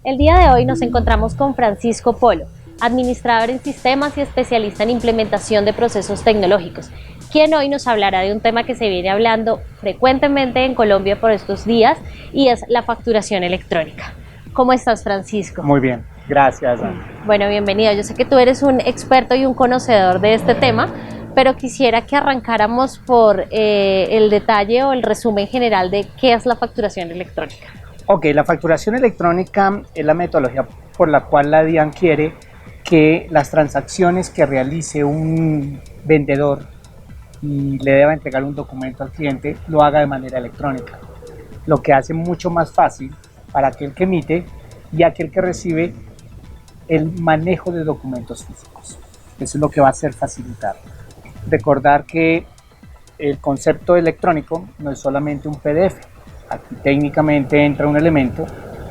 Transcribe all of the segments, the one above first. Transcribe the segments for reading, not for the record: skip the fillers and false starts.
El día de hoy nos encontramos con Francisco Polo, administrador en sistemas y especialista en implementación de procesos tecnológicos, quien hoy nos hablará de un tema que se viene hablando frecuentemente en Colombia por estos días y es la facturación electrónica. ¿Cómo estás, Francisco? Muy bien, gracias, Ana. Bueno, bienvenido. Yo sé que tú eres un experto y un conocedor de este tema, pero quisiera que arrancáramos por el detalle o el resumen general de qué es la facturación electrónica. Ok, la facturación electrónica es la metodología por la cual la DIAN quiere que las transacciones que realice un vendedor y le deba entregar un documento al cliente lo haga de manera electrónica, lo que hace mucho más fácil para aquel que emite y aquel que recibe el manejo de documentos físicos. Eso es lo que va a hacer facilitar. Recordar que el concepto electrónico no es solamente un PDF. Aquí técnicamente entra un elemento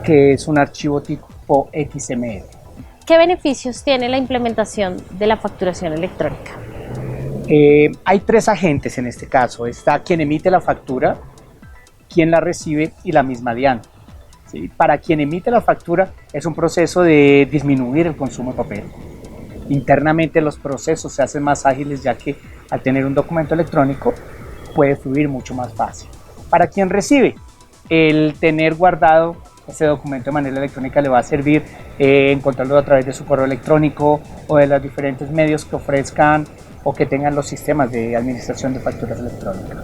que es un archivo tipo XML. ¿Qué beneficios tiene la implementación de la facturación electrónica? Hay tres agentes en este caso. Está quien emite la factura, quien la recibe y la misma DIAN. ¿Sí? Para quien emite la factura es un proceso de disminuir el consumo de papel. Internamente los procesos se hacen más ágiles, ya que al tener un documento electrónico puede fluir mucho más fácil. Para quien recibe, el tener guardado ese documento de manera electrónica le va a servir encontrarlo a través de su correo electrónico o de los diferentes medios que ofrezcan o que tengan los sistemas de administración de facturas electrónicas.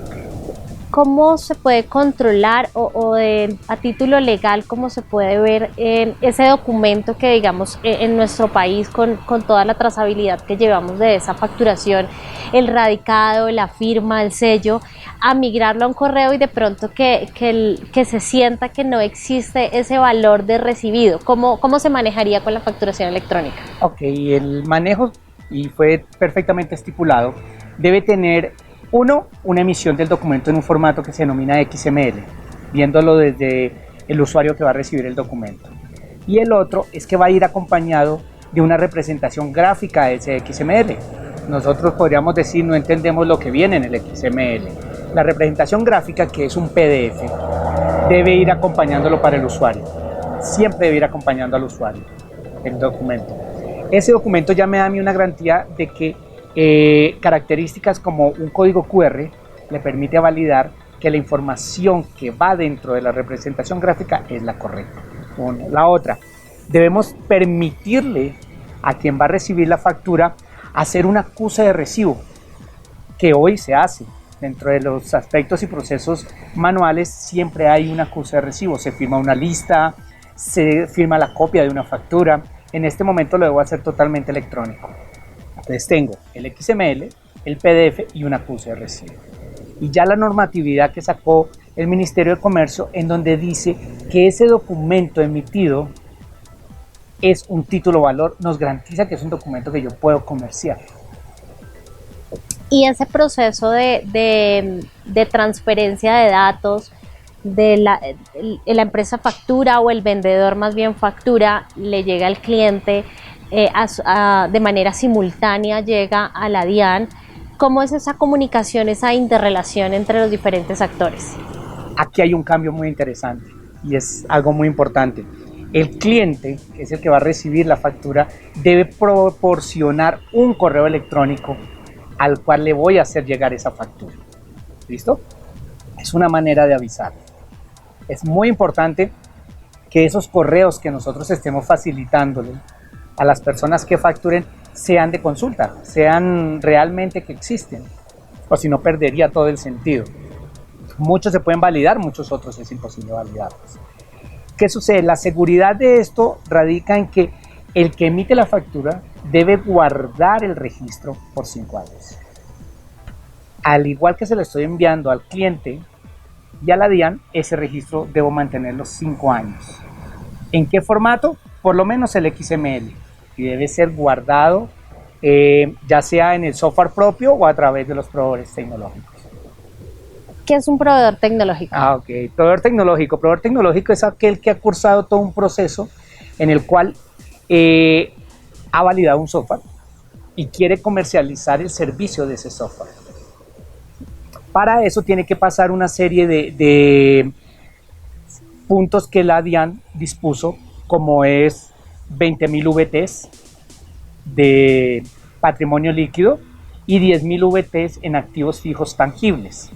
¿Cómo se puede controlar a título legal, cómo se puede ver ese documento que, digamos, en nuestro país con toda la trazabilidad que llevamos de esa facturación, el radicado, la firma, el sello, a migrarlo a un correo y de pronto que se sienta que no existe ese valor de recibido? ¿Cómo se manejaría con la facturación electrónica? Ok, el manejo, y fue perfectamente estipulado, debe tener una emisión del documento en un formato que se denomina XML, viéndolo desde el usuario que va a recibir el documento. Y el otro es que va a ir acompañado de una representación gráfica de ese XML. Nosotros podríamos decir, no entendemos lo que viene en el XML. La representación gráfica, que es un PDF, debe ir acompañándolo para el usuario. Siempre debe ir acompañando al usuario el documento. Ese documento ya me da a mí una garantía de que características como un código QR le permite validar que la información que va dentro de la representación gráfica es la correcta. Una. La otra, debemos permitirle a quien va a recibir la factura hacer un acuse de recibo, que hoy se hace. Dentro de los aspectos y procesos manuales siempre hay un acuse de recibo, se firma una lista, se firma la copia de una factura. En este momento lo debo hacer totalmente electrónico. Entonces tengo el XML, el PDF y un acuse de recibo. Y ya la normatividad que sacó el Ministerio de Comercio, en donde dice que ese documento emitido es un título valor, nos garantiza que es un documento que yo puedo comerciar. Y ese proceso de transferencia de datos, la empresa factura o el vendedor más bien factura, le llega al cliente, de manera simultánea llega a la DIAN. ¿Cómo es esa comunicación, esa interrelación entre los diferentes actores? Aquí hay un cambio muy interesante y es algo muy importante. El cliente, que es el que va a recibir la factura, debe proporcionar un correo electrónico al cual le voy a hacer llegar esa factura. ¿Listo? Es una manera de avisar. Es muy importante que esos correos que nosotros estemos facilitándole a las personas que facturen sean de consulta, sean realmente que existen, o si no perdería todo el sentido. Muchos se pueden validar, muchos otros es imposible validarlos. ¿Qué sucede? La seguridad de esto radica en que el que emite la factura debe guardar el registro por 5 años. Al igual que se lo estoy enviando al cliente y a la DIAN, ese registro debo mantenerlo 5 años. ¿En qué formato? Por lo menos el XML. Y debe ser guardado ya sea en el software propio o a través de los proveedores tecnológicos. ¿Qué es un proveedor tecnológico? Ok. Proveedor tecnológico es aquel que ha cursado todo un proceso en el cual ha validado un software y quiere comercializar el servicio de ese software. Para eso tiene que pasar una serie de puntos que la DIAN dispuso, como es 20.000 VTs de patrimonio líquido y 10.000 VTs en activos fijos tangibles.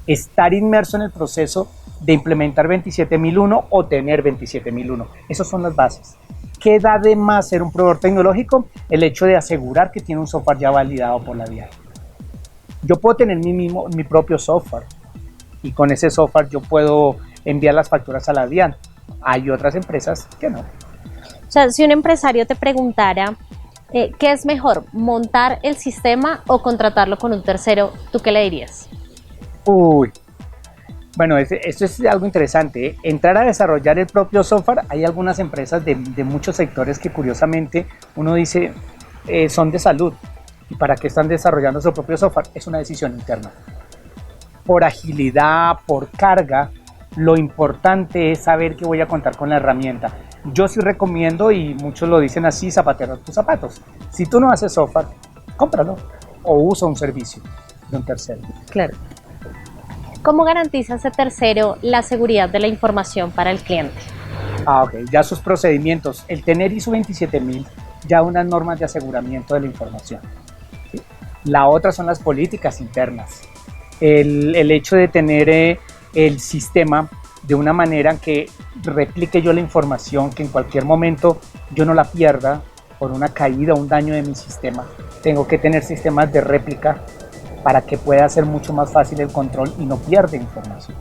Estar inmerso en el proceso de implementar 27.001 o tener 27.001. Esas son las bases. ¿Qué da de más ser un proveedor tecnológico? El hecho de asegurar que tiene un software ya validado por la DIAN. Yo puedo tener mi propio software y con ese software yo puedo enviar las facturas a la DIAN. Hay otras empresas que no. O sea, si un empresario te preguntara ¿qué es mejor, montar el sistema o contratarlo con un tercero? ¿Tú qué le dirías? Uy, bueno, esto es algo interesante, ¿eh? Entrar a desarrollar el propio software, hay algunas empresas de muchos sectores que curiosamente uno dice son de salud. ¿Y para qué están desarrollando su propio software? Es una decisión interna. Por agilidad, por carga, lo importante es saber que voy a contar con la herramienta. Yo sí recomiendo, y muchos lo dicen así, zapatero a tus zapatos. Si tú no haces software, cómpralo o usa un servicio de un tercero. Claro. ¿Cómo garantiza ese tercero la seguridad de la información para el cliente? Ok, ya sus procedimientos. El tener ISO 27000, ya unas normas de aseguramiento de la información. ¿Sí? La otra son las políticas internas. El hecho de tener el sistema de una manera que replique yo la información, que en cualquier momento yo no la pierda por una caída o un daño de mi sistema. Tengo que tener sistemas de réplica para que pueda ser mucho más fácil el control y no pierda información.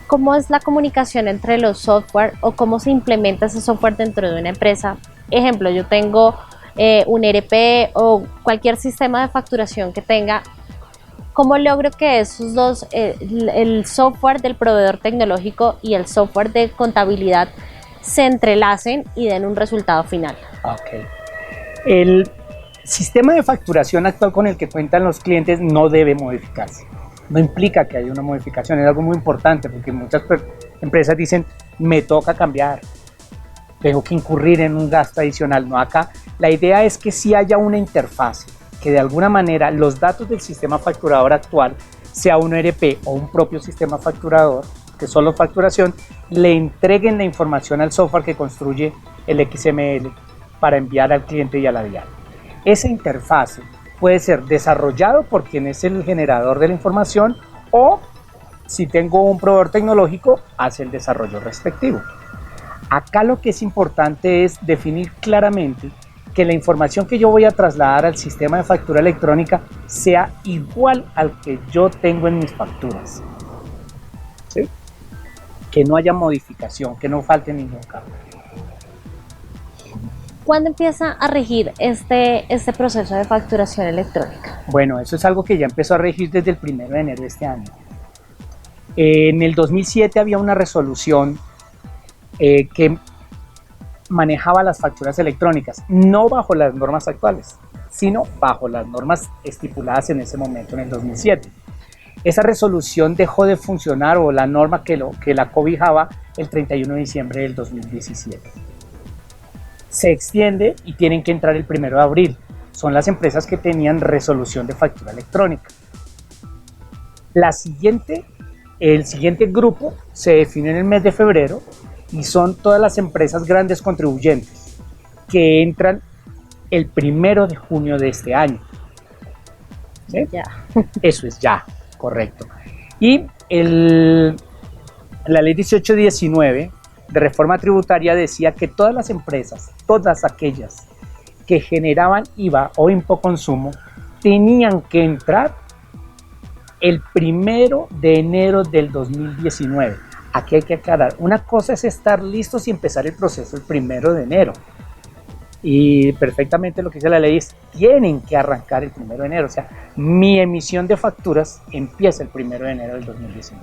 ¿Cómo es la comunicación entre los software o cómo se implementa ese software dentro de una empresa? Ejemplo, yo tengo un ERP o cualquier sistema de facturación que tenga. ¿Cómo logro que esos dos, el software del proveedor tecnológico y el software de contabilidad, se entrelacen y den un resultado final? Ok. El sistema de facturación actual con el que cuentan los clientes no debe modificarse. No implica que haya una modificación, es algo muy importante porque muchas empresas dicen, me toca cambiar, tengo que incurrir en un gasto adicional. No, acá la idea es que sí haya una interfase, que de alguna manera los datos del sistema facturador actual, sea un ERP o un propio sistema facturador, que solo facturación, le entreguen la información al software que construye el XML para enviar al cliente y a la DIAN. Esa interfase puede ser desarrollado por quien es el generador de la información o, si tengo un proveedor tecnológico, hace el desarrollo respectivo. Acá lo que es importante es definir claramente que la información que yo voy a trasladar al sistema de factura electrónica sea igual al que yo tengo en mis facturas. ¿Sí? Que no haya modificación, que no falte ningún cambio. ¿Cuándo empieza a regir este proceso de facturación electrónica? Bueno, eso es algo que ya empezó a regir desde el 1 de enero de este año. En el 2007 había una resolución que manejaba las facturas electrónicas, no bajo las normas actuales, sino bajo las normas estipuladas en ese momento, en el 2007. Esa resolución dejó de funcionar, o la norma que la cobijaba, el 31 de diciembre del 2017. Se extiende y tienen que entrar el 1 de abril. Son las empresas que tenían resolución de factura electrónica. El siguiente grupo se define en el mes de febrero y son todas las empresas grandes contribuyentes que entran el 1 de junio de este año. ¿Sí? Ya. Eso es ya, correcto. Y la ley 1819 de reforma tributaria decía que todas las empresas, todas aquellas que generaban IVA o impoconsumo, tenían que entrar el 1 de enero del 2019. Aquí hay que aclarar, una cosa es estar listos y empezar el proceso el 1 de enero. Y perfectamente lo que dice la ley es, tienen que arrancar el 1 de enero. O sea, mi emisión de facturas empieza el 1 de enero del 2019.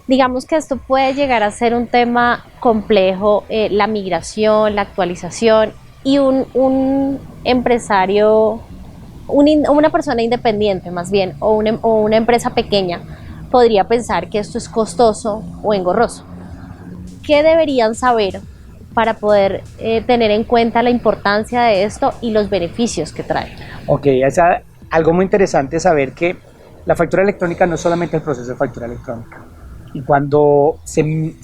Digamos que esto puede llegar a ser un tema complejo, la migración, la actualización, y un empresario, una persona independiente más bien, o una empresa pequeña, podría pensar que esto es costoso o engorroso. ¿Qué deberían saber para poder tener en cuenta la importancia de esto y los beneficios que trae? Ok, es algo muy interesante saber que La factura electrónica no es solamente el proceso de factura electrónica. Y cuando se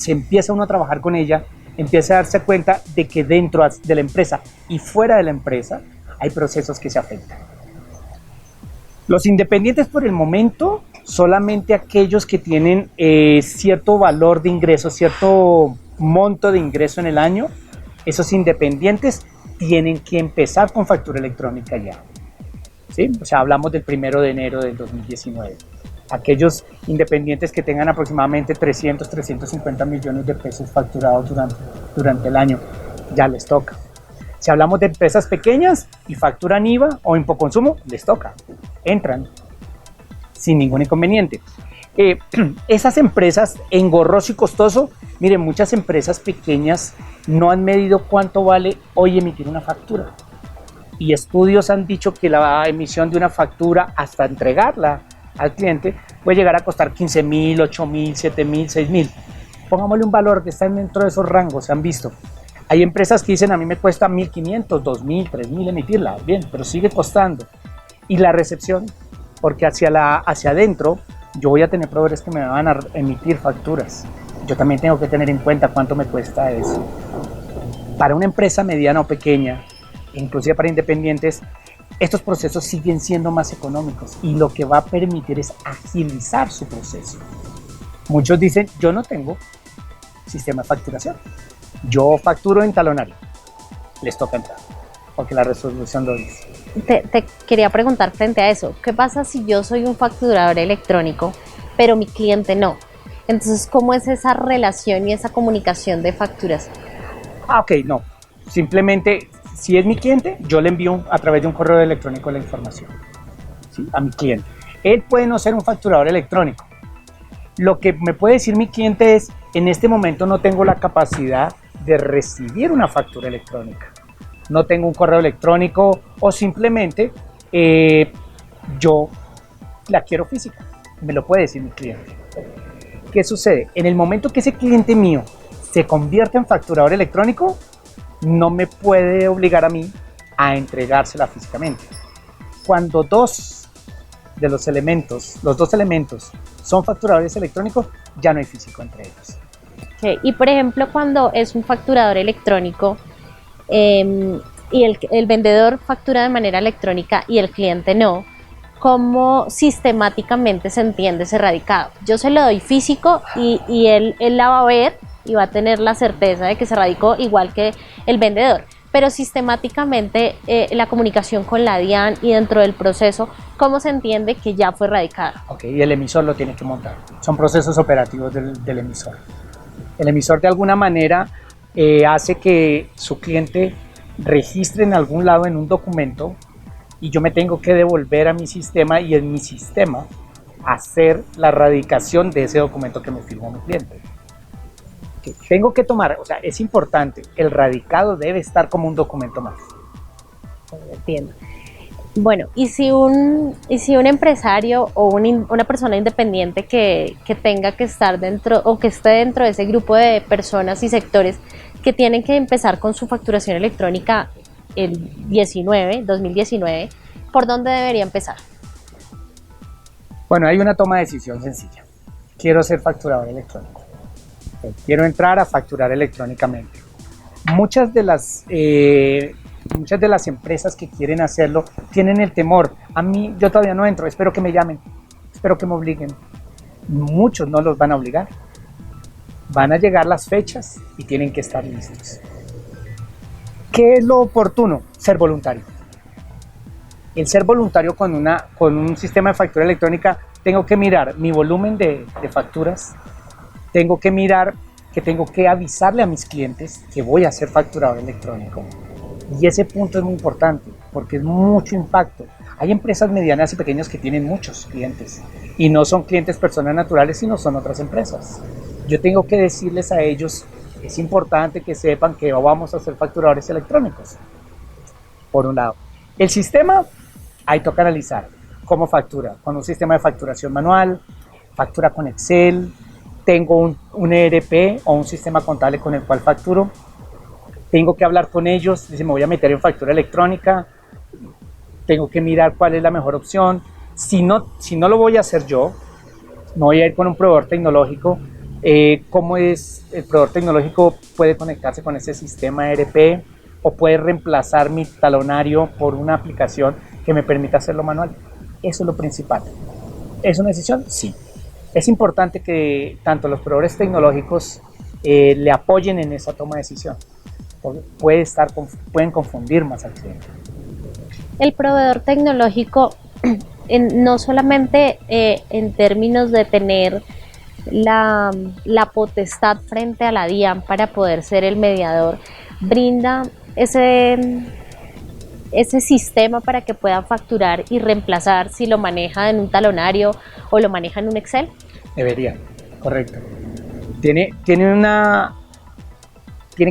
empieza uno a trabajar con ella, empieza a darse cuenta de que dentro de la empresa y fuera de la empresa hay procesos que se afectan. Los independientes por el momento, solamente aquellos que tienen cierto valor de ingreso, cierto monto de ingreso en el año, esos independientes tienen que empezar con factura electrónica ya. ¿Sí? O sea, hablamos del 1 de enero del 2019. Aquellos independientes que tengan aproximadamente 350 millones de pesos facturados durante el año, ya les toca. Si hablamos de empresas pequeñas y facturan IVA o impoconsumo, les toca, entran sin ningún inconveniente. Esas empresas engorroso y costoso, miren, muchas empresas pequeñas no han medido cuánto vale hoy emitir una factura. Y estudios han dicho que la emisión de una factura hasta entregarla al cliente puede llegar a costar 15.000, 8.000, 7.000, 6.000. Pongámosle un valor que está dentro de esos rangos, se han visto. Hay empresas que dicen a mí me cuesta 1.500, 2.000, 3.000 emitirla, bien, pero sigue costando. Y la recepción, porque hacia adentro yo voy a tener proveedores que me van a emitir facturas. Yo también tengo que tener en cuenta cuánto me cuesta eso. Para una empresa mediana o pequeña, inclusive para independientes, estos procesos siguen siendo más económicos y lo que va a permitir es agilizar su proceso. Muchos dicen, yo no tengo sistema de facturación, yo facturo en talonario. Les toca entrar, porque la resolución lo dice. Te quería preguntar frente a eso, ¿qué pasa si yo soy un facturador electrónico, pero mi cliente no? Entonces, ¿cómo es esa relación y esa comunicación de facturas? Ok, no, simplemente si es mi cliente, yo le envío a través de un correo electrónico la información, ¿sí? A mi cliente. Él puede no ser un facturador electrónico. Lo que me puede decir mi cliente es, en este momento no tengo la capacidad de recibir una factura electrónica. No tengo un correo electrónico o simplemente yo la quiero física. Me lo puede decir mi cliente. ¿Qué sucede? En el momento que ese cliente mío se convierte en facturador electrónico, no me puede obligar a mí a entregársela físicamente. Cuando los dos elementos son facturadores electrónicos, ya no hay físico entre ellos. Okay. Y por ejemplo, cuando es un facturador electrónico y el vendedor factura de manera electrónica y el cliente no, ¿cómo sistemáticamente se entiende ese radicado? Yo se lo doy físico y él la va a ver y va a tener la certeza de que se radicó igual que el vendedor, pero sistemáticamente la comunicación con la DIAN y dentro del proceso, ¿cómo se entiende que ya fue radicada? Ok, y el emisor lo tiene que montar, son procesos operativos del emisor. El emisor de alguna manera hace que su cliente registre en algún lado en un documento y yo me tengo que devolver a mi sistema y en mi sistema hacer la radicación de ese documento que me firmó mi cliente. Que tengo que tomar, o sea, es importante, el radicado debe estar como un documento más. Entiendo. Bueno, y si un empresario o una persona independiente que tenga que estar dentro o que esté dentro de ese grupo de personas y sectores que tienen que empezar con su facturación electrónica el 2019, ¿por dónde debería empezar? Bueno, hay una toma de decisión sencilla. Quiero ser facturador electrónico. Quiero entrar a facturar electrónicamente. Muchas de las empresas que quieren hacerlo tienen el temor. A mí, yo todavía no entro, espero que me llamen, espero que me obliguen. Muchos no los van a obligar. Van a llegar las fechas y tienen que estar listos. ¿Qué es lo oportuno? Ser voluntario. El ser voluntario con un sistema de factura electrónica, tengo que mirar mi volumen de facturas, tengo que mirar que tengo que avisarle a mis clientes que voy a ser facturador electrónico. Y ese punto es muy importante porque es mucho impacto. Hay empresas medianas y pequeñas que tienen muchos clientes y no son clientes personas naturales, sino son otras empresas. Yo tengo que decirles a ellos, es importante que sepan que vamos a ser facturadores electrónicos. Por un lado. El sistema, ahí toca analizar cómo factura. Con un sistema de facturación manual, factura con Excel, tengo un ERP o un sistema contable con el cual facturo. Tengo que hablar con ellos, si me voy a meter en factura electrónica, tengo que mirar cuál es la mejor opción. Si no lo voy a hacer yo, no voy a ir con un proveedor tecnológico. ¿Cómo es el proveedor tecnológico? Puede conectarse con ese sistema ERP o puede reemplazar mi talonario por una aplicación que me permita hacerlo manual. Eso es lo principal. ¿Es una decisión? Sí. Es importante que tanto los proveedores tecnológicos le apoyen en esa toma de decisión, porque pueden confundir más al cliente. El proveedor tecnológico, no solamente en términos de tener la potestad frente a la DIAN para poder ser el mediador, brinda ese sistema para que puedan facturar y reemplazar si lo maneja en un talonario o lo maneja en un Excel. Debería, correcto. Tiene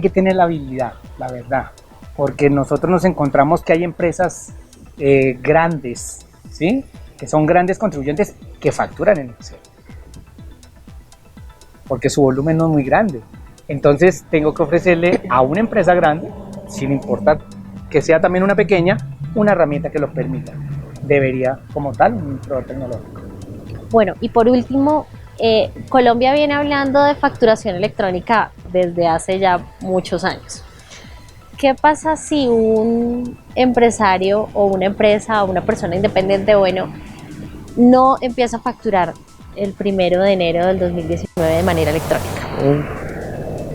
que tener la habilidad, la verdad, porque nosotros nos encontramos que hay empresas grandes, ¿sí? Que son grandes contribuyentes que facturan en Excel, porque su volumen no es muy grande. Entonces tengo que ofrecerle a una empresa grande, sin importar que sea también una pequeña, una herramienta que lo permita. Debería, como tal, un proveedor tecnológico. Bueno, y por último, Colombia viene hablando de facturación electrónica desde hace ya muchos años. ¿Qué pasa si un empresario o una empresa o una persona independiente, bueno, no empieza a facturar el 1 de enero del 2019 de manera electrónica?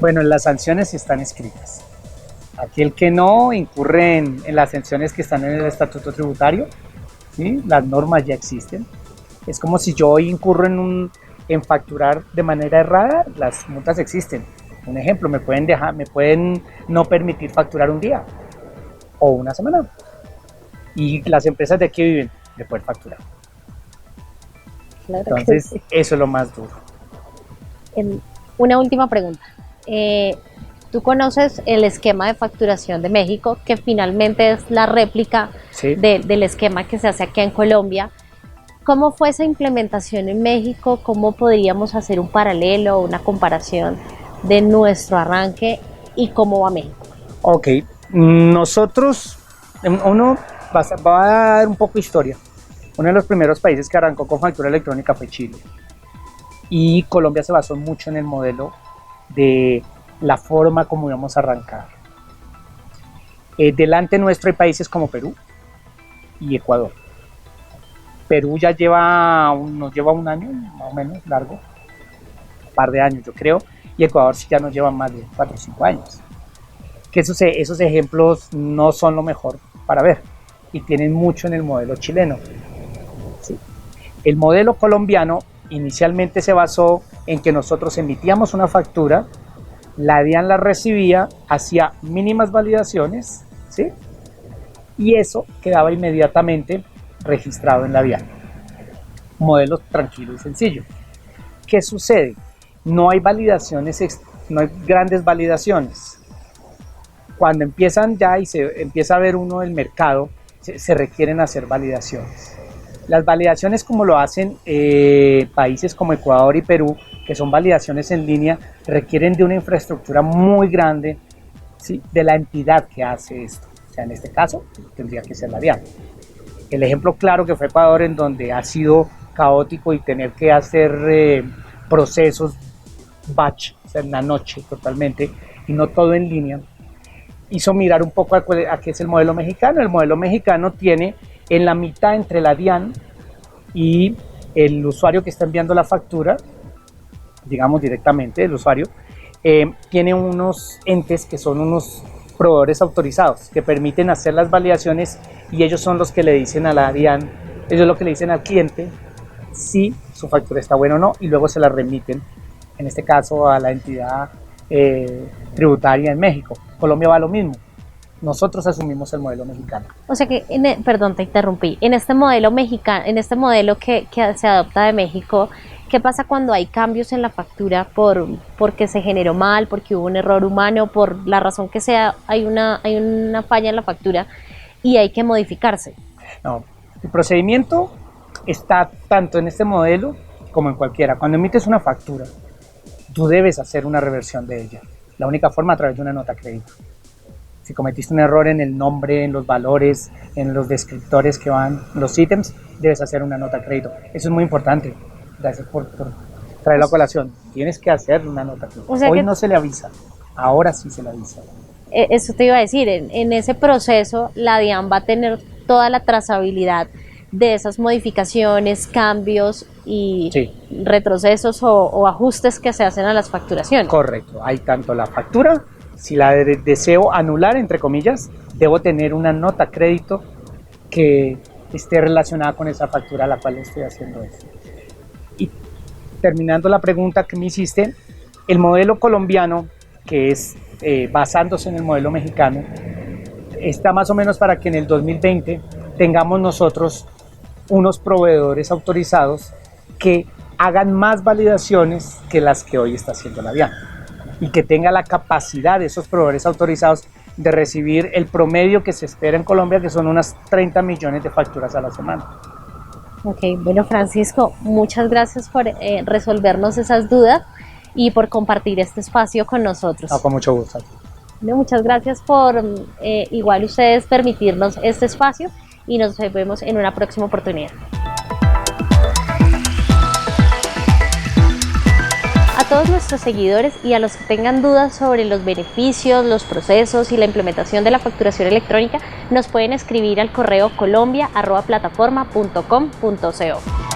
Bueno, las sanciones están escritas. Aquel que no incurre en las sanciones que están en el estatuto tributario, ¿sí? Las normas ya existen. Es como si yo incurro en facturar de manera errada, las multas existen. Un ejemplo, me pueden no permitir facturar un día o una semana. Y las empresas de aquí viven de poder facturar. Claro. Entonces, sí. Eso es lo más duro. Una última pregunta. ¿Tú conoces el esquema de facturación de México, que finalmente es la réplica Sí. del esquema que se hace aquí en Colombia? ¿Cómo fue esa implementación en México? ¿Cómo podríamos hacer un paralelo o una comparación de nuestro arranque y cómo va México? Ok, nosotros, va a dar un poco de historia. Uno de los primeros países que arrancó con factura electrónica fue Chile. Y Colombia se basó mucho en el modelo de la forma como íbamos a arrancar. Delante nuestro hay países como Perú y Ecuador. Perú ya nos lleva un año, más o menos, largo, un par de años yo creo, y Ecuador sí ya nos lleva más de 4 o 5 años. Que esos ejemplos no son lo mejor para ver, y tienen mucho en el modelo chileno. Sí. El modelo colombiano inicialmente se basó en que nosotros emitíamos una factura, la DIAN la recibía, hacía mínimas validaciones, ¿sí? Y eso quedaba inmediatamente registrado en la DIAN. Modelo tranquilo y sencillo. ¿Qué sucede? No hay validaciones, no hay grandes validaciones. Cuando empiezan ya y se empieza a ver uno el mercado, se requieren hacer validaciones. Las validaciones, como lo hacen países como Ecuador y Perú, que son validaciones en línea, requieren de una infraestructura muy grande, ¿sí? De la entidad que hace esto. O sea, en este caso tendría que ser la DIAN. El ejemplo claro que fue Ecuador, en donde ha sido caótico y tener que hacer procesos batch, o sea, en la noche totalmente, y no todo en línea, hizo mirar un poco a qué es el modelo mexicano. El modelo mexicano tiene en la mitad entre la DIAN y el usuario que está enviando la factura, digamos directamente el usuario, tiene unos entes que son unos proveedores autorizados que permiten hacer las validaciones, y ellos son los que le dicen a la DIAN, ellos lo que le dicen al cliente si su factura está buena o no, y luego se la remiten, en este caso a la entidad tributaria en México. Colombia va a lo mismo. Nosotros asumimos el modelo mexicano. O sea que, perdón, te interrumpí. En este modelo mexicano, en este modelo que se adopta de México, ¿qué pasa cuando hay cambios en la factura porque se generó mal, porque hubo un error humano, por la razón que sea, hay una falla en la factura y hay que modificarse? No, el procedimiento está tanto en este modelo como en cualquiera. Cuando emites una factura, tú debes hacer una reversión de ella. La única forma, a través de una nota crédito. Si cometiste un error en el nombre, en los valores, en los descriptores que van, los ítems, debes hacer una nota a crédito. Eso es muy importante. Gracias por traerlo a colación. Tienes que hacer una nota a crédito. O sea Hoy que no se le avisa, ahora sí se le avisa. eso te iba a decir, en ese proceso la DIAN va a tener toda la trazabilidad de esas modificaciones, cambios y Sí. retrocesos o ajustes que se hacen a las facturaciones. Correcto, hay tanto la factura, si la deseo anular, entre comillas, debo tener una nota a crédito que esté relacionada con esa factura a la cual estoy haciendo esto. Y terminando la pregunta que me hiciste, el modelo colombiano, que es basándose en el modelo mexicano, está más o menos para que en el 2020 tengamos nosotros unos proveedores autorizados que hagan más validaciones que las que hoy está haciendo la DIAN y que tenga la capacidad de esos proveedores autorizados de recibir el promedio que se espera en Colombia, que son unas 30 millones de facturas a la semana. Ok, bueno, Francisco, muchas gracias por resolvernos esas dudas y por compartir este espacio con nosotros. No, con mucho gusto. Bueno, muchas gracias por igual ustedes permitirnos este espacio y nos vemos en una próxima oportunidad. A todos nuestros seguidores y a los que tengan dudas sobre los beneficios, los procesos y la implementación de la facturación electrónica, nos pueden escribir al correo colombia@plataforma.com.co.